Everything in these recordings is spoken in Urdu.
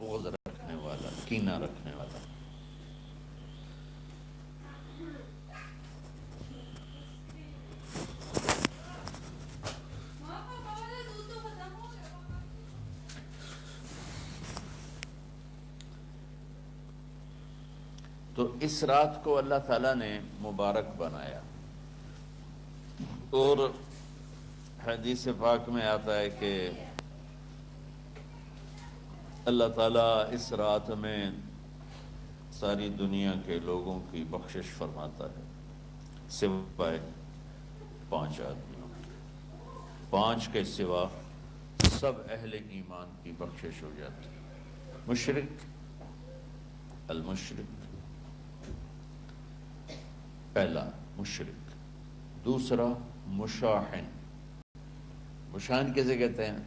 بغض رکھنے والا، کینہ رکھنے والا۔ تو اس رات کو اللہ تعالیٰ نے مبارک بنایا، اور حدیث پاک میں آتا ہے کہ اللہ تعالیٰ اس رات میں ساری دنیا کے لوگوں کی بخشش فرماتا ہے سوائے 5 آدمیوں کی۔ 5 کے سوا سب اہل ایمان کی بخشش ہو جاتی ہے۔ مشرک، المشرک، پہلا مشرک، دوسرا مشاحن، مشاحن کیسے کہتے ہیں؟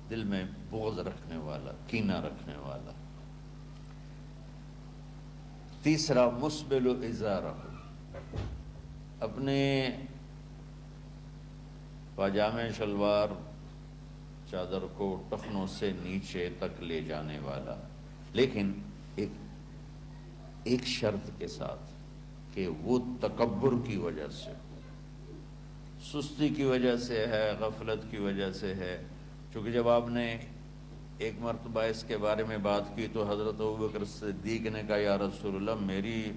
دل میں بغض رکھنے والا، کینہ رکھنے والا۔ تیسرا مسبل ازارہ، اپنے پاجامے شلوار چادر کو ٹخنوں سے نیچے تک لے جانے والا، لیکن ایک شرط کے ساتھ کہ وہ تکبر کی وجہ سے، سستی کی وجہ سے ہے، غفلت کی وجہ سے ہے۔ چونکہ جب آپ نے ایک مرتبہ اس کے بارے میں بات کی تو حضرت ابوبکر صدیق نے کہا یا رسول اللہ، میری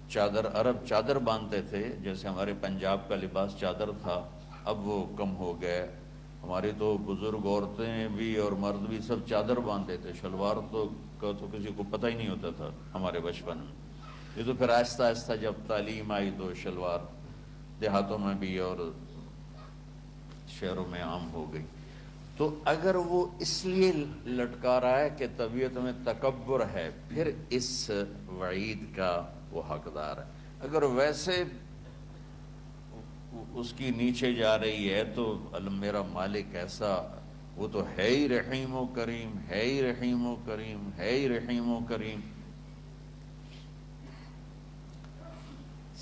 چادر، عرب چادر باندھتے تھے جیسے ہمارے پنجاب کا لباس چادر تھا، اب وہ کم ہو گئے۔ ہماری تو بزرگ عورتیں بھی اور مرد بھی سب چادر باندھتے تھے، شلوار تو کسی کو پتہ ہی نہیں ہوتا تھا ہمارے بچپن میں۔ یہ تو پھر آہستہ آہستہ جب تعلیم آئی تو شلوار دیہاتوں میں بھی اور شہروں میں عام ہو گئی۔ تو اگر وہ اس لیے لٹکا رہا ہے کہ طبیعت میں تکبر ہے، پھر اس وعید کا وہ حقدار ہے۔ اگر ویسے اس کی نیچے جا رہی ہے تو میرا مالک ایسا، وہ تو ہے ہی رحیم و کریم، ہے ہی رحیم و کریم، ہے ہی رحیم و کریم،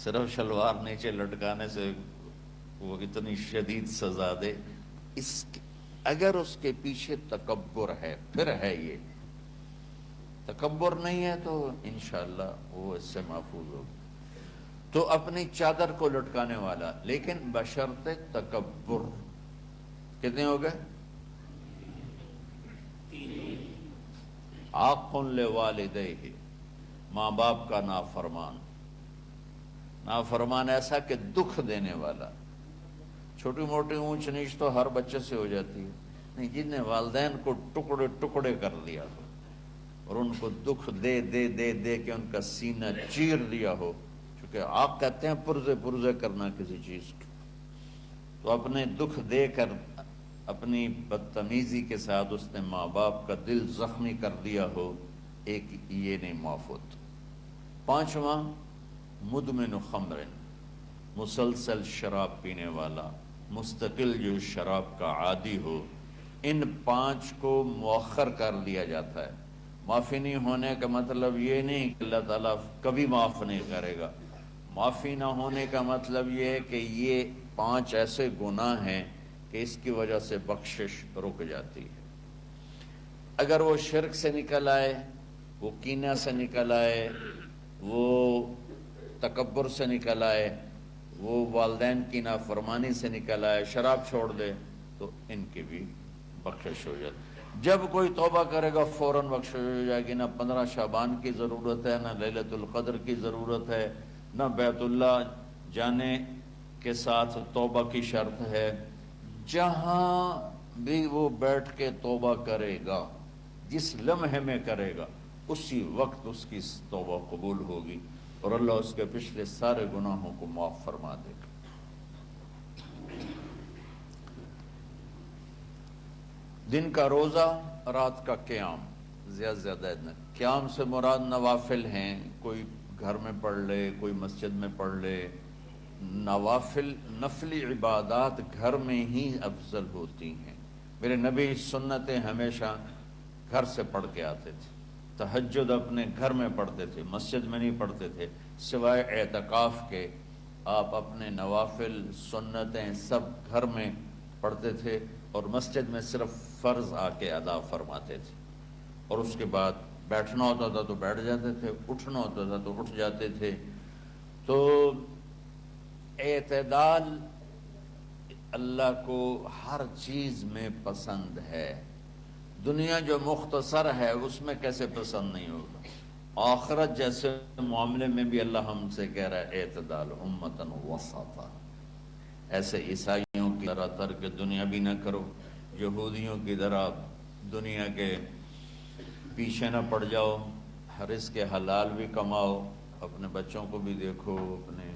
صرف شلوار نیچے لٹکانے سے وہ اتنی شدید سزا دے۔ اگر اس کے پیچھے تکبر ہے، پھر ہے یہ، تکبر نہیں ہے تو انشاءاللہ وہ اس سے محفوظ ہوگا۔ تو اپنی چادر کو لٹکانے والا، لیکن بشرط تکبر۔ کتنے ہو گئے؟ عاق لوالدیہ، ماں باپ کا نافرمان۔ نافرمان ایسا کہ دکھ دینے والا۔ چھوٹی موٹی اونچ نیچ تو ہر بچے سے ہو جاتی ہے، نہیں، جن نے والدین کو ٹکڑے ٹکڑے کر دیا ہو اور ان کو دکھ دے دے دے دے کے ان کا سینہ چیر دیا ہو، چونکہ آپ کہتے ہیں پرزے پرزے کرنا کسی چیز کی، تو اپنے دکھ دے کر، اپنی بدتمیزی کے ساتھ اس نے ماں باپ کا دل زخمی کر دیا ہو، ایک یہ نہیں معاف ہوتا۔ 5واں مدمن خمر، مسلسل شراب پینے والا، مستقل جو شراب کا عادی ہو۔ ان 5 کو مؤخر کر دیا جاتا ہے۔ معافی نہیں ہونے کا مطلب یہ نہیں کہ اللہ تعالیٰ کبھی معاف نہیں کرے گا۔ معافی نہ ہونے کا مطلب یہ ہے کہ یہ 5 ایسے گناہ ہیں کہ اس کی وجہ سے بخشش رک جاتی ہے۔ اگر وہ شرک سے نکل آئے، وہ کینہ سے نکل آئے، وہ تکبر سے نکل آئے، وہ والدین کی نافرمانی سے نکل آئے، شراب چھوڑ دے، تو ان کی بھی بخشش ہو جاتی۔ جب کوئی توبہ کرے گا فوراً بخشش ہو جائے گی۔ نہ 15 شعبان کی ضرورت ہے، نہ لیلۃ القدر کی ضرورت ہے، نہ بیت اللہ جانے کے ساتھ توبہ کی شرط ہے۔ جہاں بھی وہ بیٹھ کے توبہ کرے گا، جس لمحے میں کرے گا، اسی وقت اس کی توبہ قبول ہوگی اور اللہ اس کے پچھلے سارے گناہوں کو معاف فرما دے گا۔ دن کا روزہ، رات کا قیام، زیادہ زیادہ قیام سے مراد نوافل ہیں، کوئی گھر میں پڑھ لے، کوئی مسجد میں پڑھ لے۔ نوافل، نفلی عبادات گھر میں ہی افضل ہوتی ہیں۔ میرے نبی سنتیں ہمیشہ گھر سے پڑھ کے آتے تھے۔ تہجد اپنے گھر میں پڑھتے تھے، مسجد میں نہیں پڑھتے تھے، سوائے اعتکاف کے۔ آپ اپنے نوافل، سنتیں سب گھر میں پڑھتے تھے اور مسجد میں صرف فرض آ کے ادا فرماتے تھے۔ اور اس کے بعد بیٹھنا ہوتا تھا تو بیٹھ جاتے تھے، اٹھنا ہوتا تھا تو اٹھ جاتے تھے۔ تو اعتدال اللہ کو ہر چیز میں پسند ہے۔ دنیا جو مختصر ہے اس میں کیسے پسند نہیں ہوگا؟ آخرت جیسے معاملے میں بھی اللہ ہم سے کہہ رہا ہے اعتدال، امتن وسطا۔ ایسے عیسائیوں کی طرح ترک دنیا بھی نہ کرو، یہودیوں کی طرح دنیا کے پیچھے نہ پڑ جاؤ، رزق حلال بھی کماؤ، اپنے بچوں کو بھی دیکھو، اپنے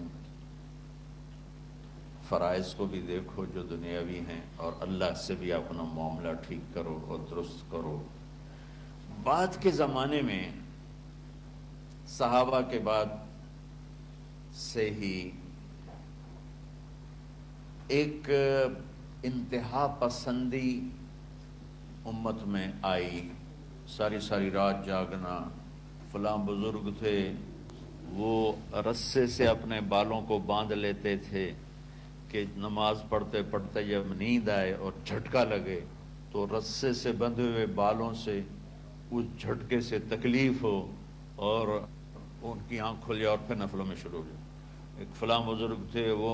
فرائض کو بھی دیکھو جو دنیاوی ہیں، اور اللہ سے بھی اپنا معاملہ ٹھیک کرو اور درست کرو۔ بعد کے زمانے میں صحابہ کے بعد سے ہی ایک انتہا پسندی امت میں آئی، ساری ساری رات جاگنا۔ فلاں بزرگ تھے، وہ رسے سے اپنے بالوں کو باندھ لیتے تھے کہ نماز پڑھتے پڑھتے جب نیند آئے اور جھٹکا لگے تو رسے سے بندھے ہوئے بالوں سے اس جھٹکے سے تکلیف ہو اور ان کی آنکھ کھل جائے اور پھر نفلوں میں شروع ہو جائے۔ ایک فلاں بزرگ تھے، وہ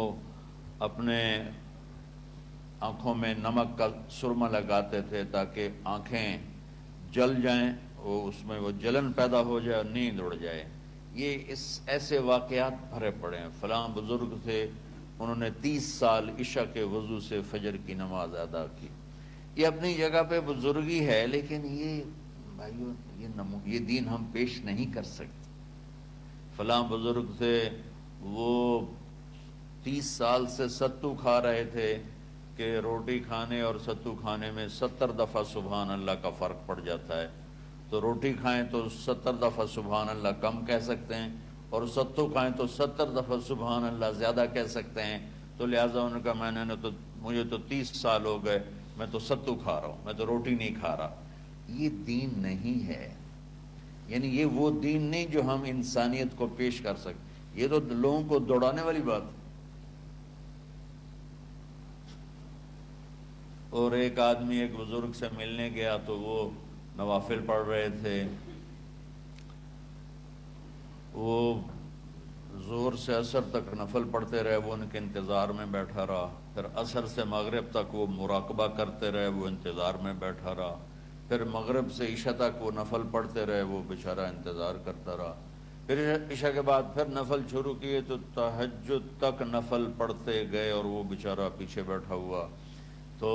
اپنے آنکھوں میں نمک کا سرما لگاتے تھے تاکہ آنکھیں جل جائیں، اس میں وہ جلن پیدا ہو جائے اور نیند اڑ جائے۔ یہ ایسے واقعات بھرے پڑے ہیں۔ فلاں بزرگ تھے، انہوں نے 30 سال عشاء کے وضو سے فجر کی نماز ادا کی۔ یہ اپنی جگہ پہ بزرگی ہے، لیکن یہ بھائیو یہ دین ہم پیش نہیں کر سکتے۔ فلاں بزرگ تھے، وہ 30 سال سے ستو کھا رہے تھے کہ روٹی کھانے اور ستو کھانے میں 70 دفعہ سبحان اللہ کا فرق پڑ جاتا ہے، تو روٹی کھائیں تو 70 دفعہ سبحان اللہ کم کہہ سکتے ہیں، اور ستو کھائیں تو 70 دفعہ سبحان اللہ زیادہ کہہ سکتے ہیں۔ تو لہٰذا ان کا مجھے تو 30 سال ہو گئے، میں تو ستو کھا رہا ہوں، میں تو روٹی نہیں کھا رہا۔ یہ دین نہیں ہے، یعنی یہ وہ دین نہیں جو ہم انسانیت کو پیش کر سکتے۔ یہ تو لوگوں کو دوڑانے والی بات ہے۔ اور ایک آدمی ایک بزرگ سے ملنے گیا تو وہ نوافل پڑھ رہے تھے، وہ ظہر سے عصر تک نفل پڑھتے رہے، وہ ان کے انتظار میں بیٹھا رہا۔ پھر عصر سے مغرب تک وہ مراقبہ کرتے رہے، وہ انتظار میں بیٹھا رہا۔ پھر مغرب سے عشاء تک وہ نفل پڑھتے رہے، وہ بیچارہ انتظار کرتا رہا۔ پھر عشاء کے بعد پھر نفل شروع کیے تو تہجد تک نفل پڑھتے گئے اور وہ بیچارہ پیچھے بیٹھا ہوا۔ تو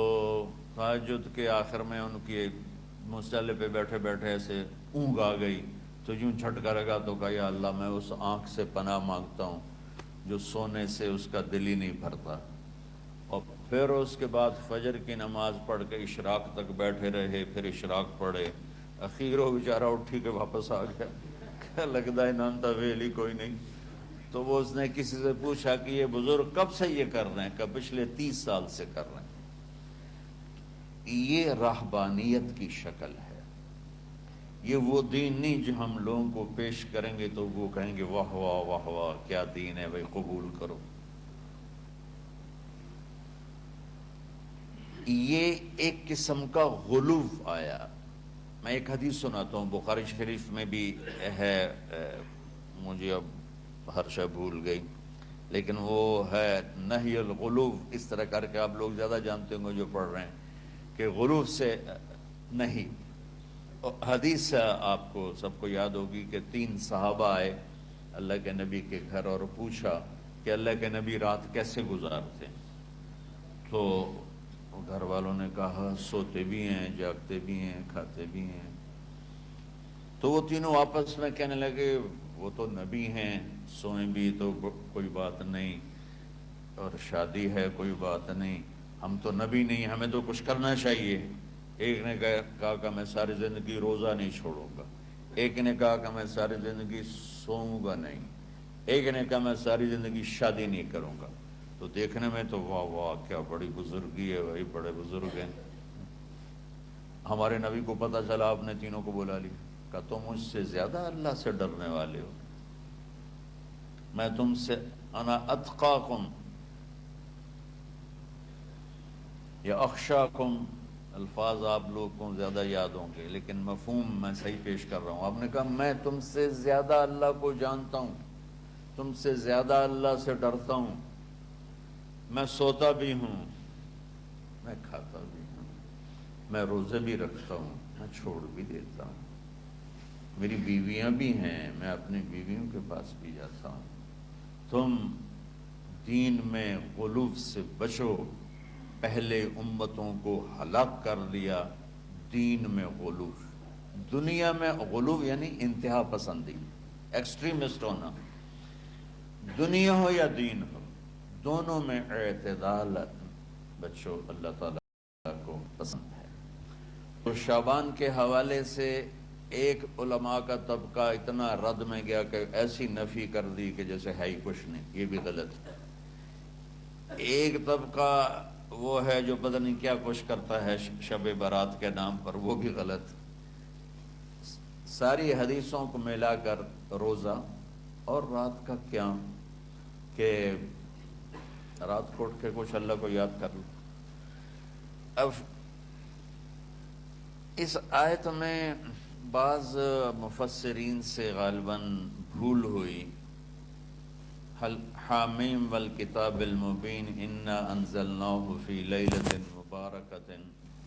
تہجد کے آخر میں ان کی مصلی پہ بیٹھے بیٹھے ایسے اونگ آ گئی، تو یوں جھٹکا لگا تو کہا یا اللہ میں اس آنکھ سے پناہ مانگتا ہوں جو سونے سے اس کا دل ہی نہیں بھرتا۔ اور پھر اس کے بعد فجر کی نماز پڑھ کے اشراق تک بیٹھے رہے، پھر اشراق پڑھے، اخیر وہ بیچارہ اٹھی کے واپس آ گیا۔ کیا لگتا ہے نام تھا ویلی کوئی نہیں۔ تو وہ اس نے کسی سے پوچھا کہ یہ بزرگ کب سے یہ کر رہے ہیں؟ کہ پچھلے 30 سال سے کر رہے ہیں۔ یہ رہبانیت کی شکل ہے، یہ وہ دین نہیں جو ہم لوگوں کو پیش کریں گے تو وہ کہیں گے واہ واہ واہ واہ کیا دین ہے بھائی، قبول کرو۔ یہ ایک قسم کا غلو آیا۔ میں ایک حدیث سناتا ہوں، بخاری شریف میں بھی ہے، مجھے اب ہر شے بھول گئی، لیکن وہ ہے نہی الغلو، اس طرح کر کے آپ لوگ زیادہ جانتے ہوں گے جو پڑھ رہے ہیں، کہ غلو سے نہیں۔ حدیث آپ کو سب کو یاد ہوگی کہ 3 صحابہ آئے اللہ کے نبی کے گھر اور پوچھا کہ اللہ کے نبی رات کیسے گزارتے ہیں؟ تو گھر والوں نے کہا سوتے بھی ہیں، جاگتے بھی ہیں، کھاتے بھی ہیں۔ تو وہ تینوں آپس میں کہنے لگے وہ تو نبی ہیں، سوئیں بھی تو کوئی بات نہیں، اور شادی ہے کوئی بات نہیں، ہم تو نبی نہیں، ہمیں تو کچھ کرنا چاہیے۔ ایک نے کہا کہ میں ساری زندگی روزہ نہیں چھوڑوں گا، ایک نے کہا کہ میں ساری زندگی سوؤں گا نہیں، ایک نے کہا میں ساری زندگی شادی نہیں کروں گا۔ تو دیکھنے میں تو واہ واہ کیا بڑی بزرگی ہے بھائی، بڑے بزرگ ہیں۔ ہمارے نبی کو پتہ چلا، آپ نے تینوں کو بلا لی، کہا تم مجھ سے زیادہ اللہ سے ڈرنے والے ہو، میں تم سے انا اتقاکم یا اخشاکم الفاظ آپ لوگ کو زیادہ یاد ہوں گے لیکن مفہوم میں صحیح پیش کر رہا ہوں. آپ نے کہا میں تم سے زیادہ اللہ کو جانتا ہوں، تم سے زیادہ اللہ سے ڈرتا ہوں، میں سوتا بھی ہوں، میں کھاتا بھی ہوں، میں روزے بھی رکھتا ہوں، میں چھوڑ بھی دیتا ہوں، میری بیویاں بھی ہیں، میں اپنی بیویوں کے پاس بھی جاتا ہوں. تم دین میں غلو سے بچو، پہلے امتوں کو ہلاک کر دیا دین میں غلو. دنیا میں غلو یعنی انتہا پسندی، ایکسٹریمسٹ ہونا. دنیا ہو یا دین ہو، دونوں میں اعتدال بچو، اللہ تعالیٰ کو پسند ہے. تو شعبان کے حوالے سے ایک علماء کا طبقہ اتنا رد میں گیا کہ ایسی نفی کر دی کہ جیسے ہے ہی کچھ نہیں، یہ بھی غلط ہے. ایک طبقہ وہ ہے جو پتہ نہیں کیا کچھ کرتا ہے شب برات کے نام پر، وہ بھی غلط. ساری حدیثوں کو ملا کر روزہ اور رات کا قیام، کہ رات کو اٹھ کے کچھ اللہ کو یاد کر لو. اب اس آیت میں بعض مفسرین سے غالباً بھول ہوئی. حامیم والکتاب المبین انا انزلناہ فی لیلۃ مبارکۃ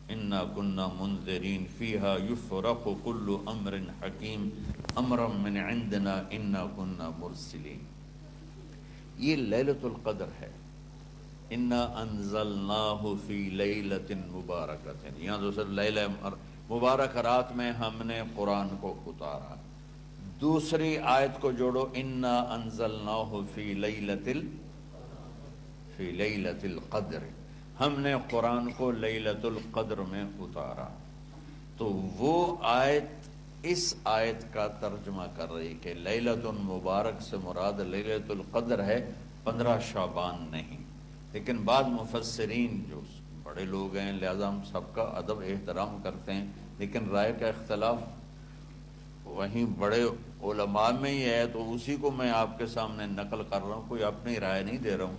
انا کنا منذرین فیہا یفرق کل امر حکیم امرا من عندنا انا کنا مرسلین. یہ لیلۃ القدر ہے. انا انزلناہ فی لیلۃ مبارکۃ، یہاں دوسرا لیلہ مبارک رات میں ہم نے قرآن کو اتارا. دوسری آیت کو جوڑو، انا انزلناہ فی لیلۃ القدر، ہم نے قرآن کو لیلۃ القدر میں اتارا. تو وہ آیت اس آیت کا ترجمہ کر رہی کہ لیلۃ مبارک سے مراد لیلۃ القدر ہے، 15 شعبان نہیں. لیکن بعض مفسرین جو بڑے لوگ ہیں، لہذا ہم سب کا ادب احترام کرتے ہیں، لیکن رائے کا اختلاف وہیں بڑے علماء میں ہی ہے، تو اسی کو میں آپ کے سامنے نقل کر رہا ہوں، کوئی اپنی رائے نہیں دے رہا ہوں.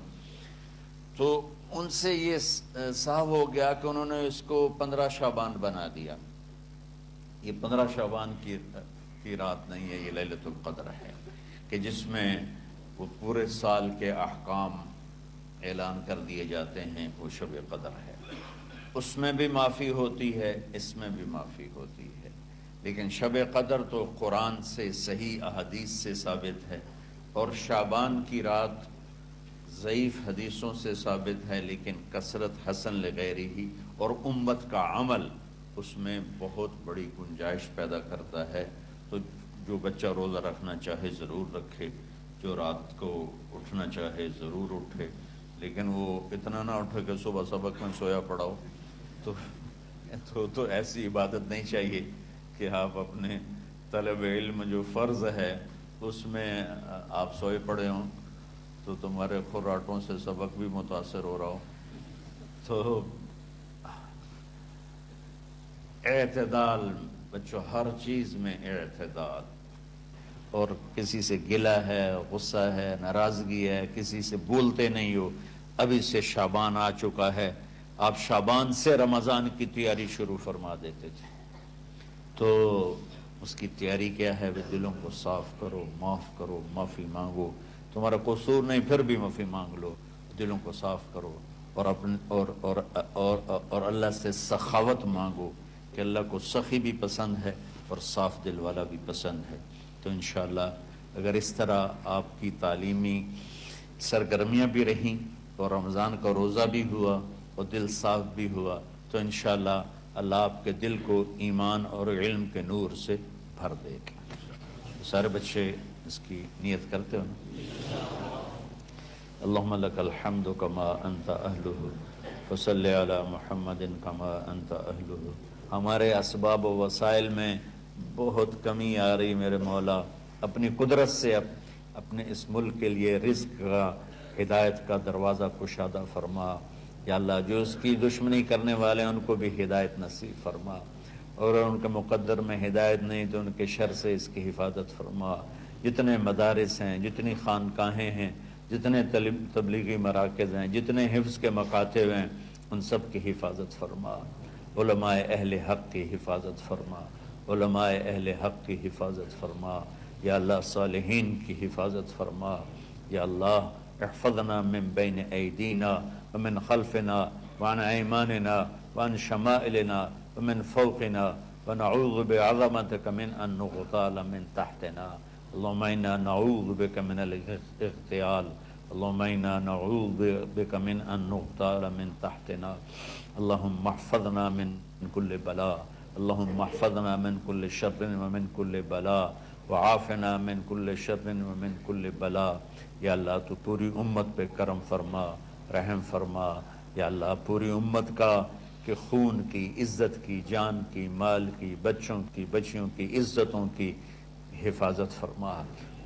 تو ان سے یہ صاف ہو گیا کہ انہوں نے اس کو 15 شعبان بنا دیا. یہ 15 شعبان کی رات نہیں ہے، یہ لیلۃ القدر ہے کہ جس میں وہ پورے سال کے احکام اعلان کر دیے جاتے ہیں. وہ شب قدر ہے، اس میں بھی معافی ہوتی ہے، اس میں بھی معافی ہوتی ہے. لیکن شب قدر تو قرآن سے صحیح احادیث سے ثابت ہے، اور شعبان کی رات ضعیف حدیثوں سے ثابت ہے، لیکن کثرت حسن لغیرہ ہی اور امت کا عمل اس میں بہت بڑی گنجائش پیدا کرتا ہے. تو جو بچہ روزہ رکھنا چاہے ضرور رکھے، جو رات کو اٹھنا چاہے ضرور اٹھے، لیکن وہ اتنا نہ اٹھے کہ صبح سبق میں سویا پڑا ہو. تو ایسی عبادت نہیں چاہیے کہ آپ اپنے طلب علم جو فرض ہے اس میں آپ سوئے پڑے ہوں تو تمہارے خراٹوں سے سبق بھی متاثر ہو رہا ہو. تو اعتدال بچوں، ہر چیز میں اعتدال. اور کسی سے گلہ ہے، غصہ ہے، ناراضگی ہے، کسی سے بولتے نہیں ہو. ابھی سے شعبان آ چکا ہے، آپ شعبان سے رمضان کی تیاری شروع فرما دیتے تھے. تو اس کی تیاری کیا ہے؟ دلوں کو صاف کرو، معاف کرو، معافی مانگو. تمہارا قصور نہیں پھر بھی معافی مانگ لو، دلوں کو صاف کرو. اور اللہ سے سخاوت مانگو کہ اللہ کو سخی بھی پسند ہے اور صاف دل والا بھی پسند ہے. تو انشاءاللہ اگر اس طرح آپ کی تعلیمی سرگرمیاں بھی رہیں اور رمضان کا روزہ بھی ہوا اور دل صاف بھی ہوا، تو انشاءاللہ اللہ آپ کے دل کو ایمان اور علم کے نور سے بھر دے گا. سارے بچے اس کی نیت کرتے ہو نا؟ اللہم لک الحمد کما انت اہلہ فصلی علی محمد کما انت اہلہ. ہمارے اسباب و وسائل میں بہت کمی آ رہی میرے مولا، اپنی قدرت سے اپنے اس ملک کے لیے رزق کا، ہدایت کا دروازہ کشادہ فرما. یا اللہ جو اس کی دشمنی کرنے والے ہیں ان کو بھی ہدایت نصیب فرما، اور ان کے مقدر میں ہدایت نہیں تو ان کے شر سے اس کی حفاظت فرما. جتنے مدارس ہیں، جتنی خانقاہیں ہیں، جتنے تبلیغی مراکز ہیں، جتنے حفظ کے مکاتب ہیں، ان سب کی حفاظت فرما. علماء اہل حق کی حفاظت فرما، علماء اہل حق کی حفاظت فرما، یا اللہ صالحین کی حفاظت فرما، یا اللہ احفظنا من بین ایدینا ومن خلفنا وعن ایماننا وعن شمائلنا ومن فوقنا ونعوذ بعظمتك من ان نغتال من تحتنا، اللهم انا نعوذ بك من الاغتيال، اللهم انا نعوذ بك من ان نغتال من تحتنا، اللهم احفظنا من كل بلاء، اللهم احفظنا من كل شر ومن كل بلاء وعافنا من كل شر ومن كل بلاء، یا اللہ تو پوری امت پہ کرم فرما، رحم فرما، یا اللہ پوری امت کا کہ خون کی، عزت کی، جان کی، مال کی، بچوں کی، بچیوں کی عزتوں کی حفاظت فرما،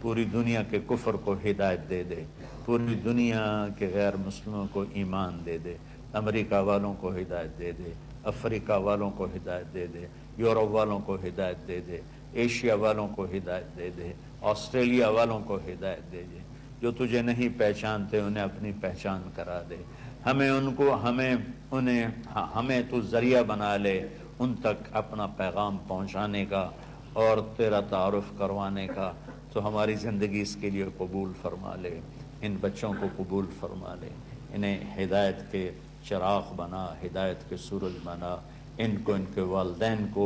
پوری دنیا کے کفر کو ہدایت دے دے، پوری دنیا کے غیر مسلموں کو ایمان دے دے، امریکہ والوں کو ہدایت دے دے، افریقہ والوں کو ہدایت دے دے، یورپ والوں کو ہدایت دے دے، ایشیا والوں کو ہدایت دے دے، آسٹریلیا والوں کو ہدایت دے دے، جو تجھے نہیں پہچانتے انہیں اپنی پہچان کرا دے، ہمیں تو ذریعہ بنا لے ان تک اپنا پیغام پہنچانے کا اور تیرا تعارف کروانے کا، تو ہماری زندگی اس کے لیے قبول فرما لے، ان بچوں کو قبول فرما لے، انہیں ہدایت کے چراغ بنا، ہدایت کے سورج بنا، ان کو، ان کے والدین کو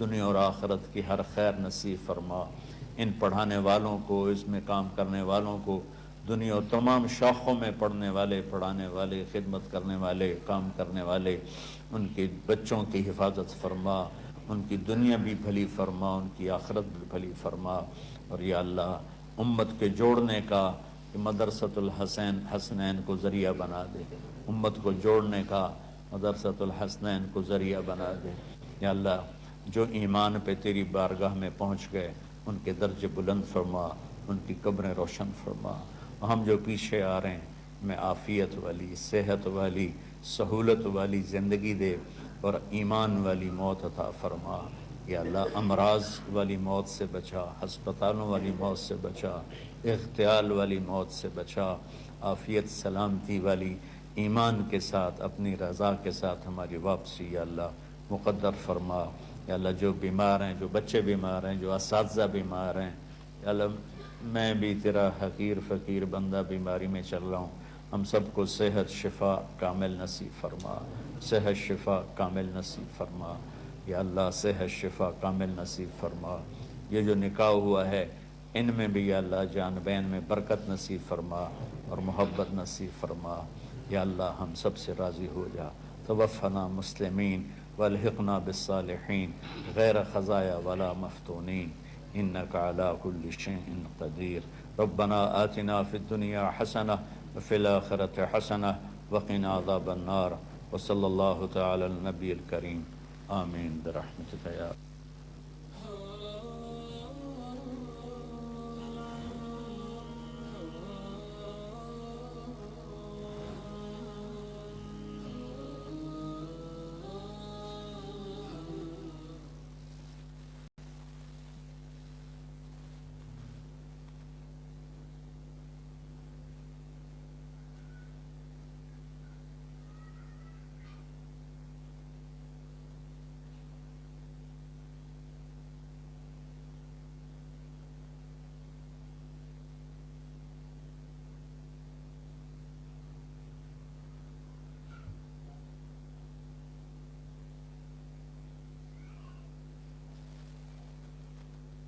دنیا اور آخرت کی ہر خیر نصیب فرما، ان پڑھانے والوں کو، اس میں کام کرنے والوں کو، دنیا اور تمام شاخوں میں پڑھنے والے، پڑھانے والے، خدمت کرنے والے، کام کرنے والے، ان کے بچوں کی حفاظت فرما، ان کی دنیا بھی بھلی فرما، ان کی آخرت بھی بھلی فرما، اور یا اللہ امت کے جوڑنے کا کہ مدرسۃ الحسین حسنین کو ذریعہ بنا دے، امت کو جوڑنے کا مدرسۃ الحسنین کو ذریعہ بنا دے، یا اللہ جو ایمان پہ تیری بارگاہ میں پہنچ گئے ان کے درجے بلند فرما، ان کی قبریں روشن فرما، ہم جو پیچھے آ رہے ہیں میں عافیت والی، صحت والی، سہولت والی زندگی دے اور ایمان والی موت عطا فرما، یا اللہ امراض والی موت سے بچا، ہسپتالوں والی موت سے بچا، اغتیال والی موت سے بچا، عافیت سلامتی والی ایمان کے ساتھ اپنی رضا کے ساتھ ہماری واپسی یا اللہ مقدر فرما، یا اللہ جو بیمار ہیں، جو بچے بیمار ہیں، جو اساتذہ بیمار ہیں، یا اللہ میں بھی تیرا حقیر فقیر بندہ بیماری میں چل رہا ہوں، ہم سب کو صحت شفا کامل نصیب فرما، صحت شفا کامل نصیب فرما، یا اللہ صحت شفا کامل نصیب فرما، یہ جو نکاح ہوا ہے ان میں بھی یا اللہ جان بین میں برکت نصیب فرما اور محبت نصیب فرما، یا اللہ ہم سب سے راضی ہو جا، توفنا مسلمین والحقنا بالصالحین غیر خزایا ولا مفتونین انک علی کل شیء قدیر، ربنا آتنا فی الدنیا حسنہ وفی الآخرۃ حسنہ وقنا عذاب النار، وصلی اللہ تعالی النبی الکریم، آمین برحمتک یا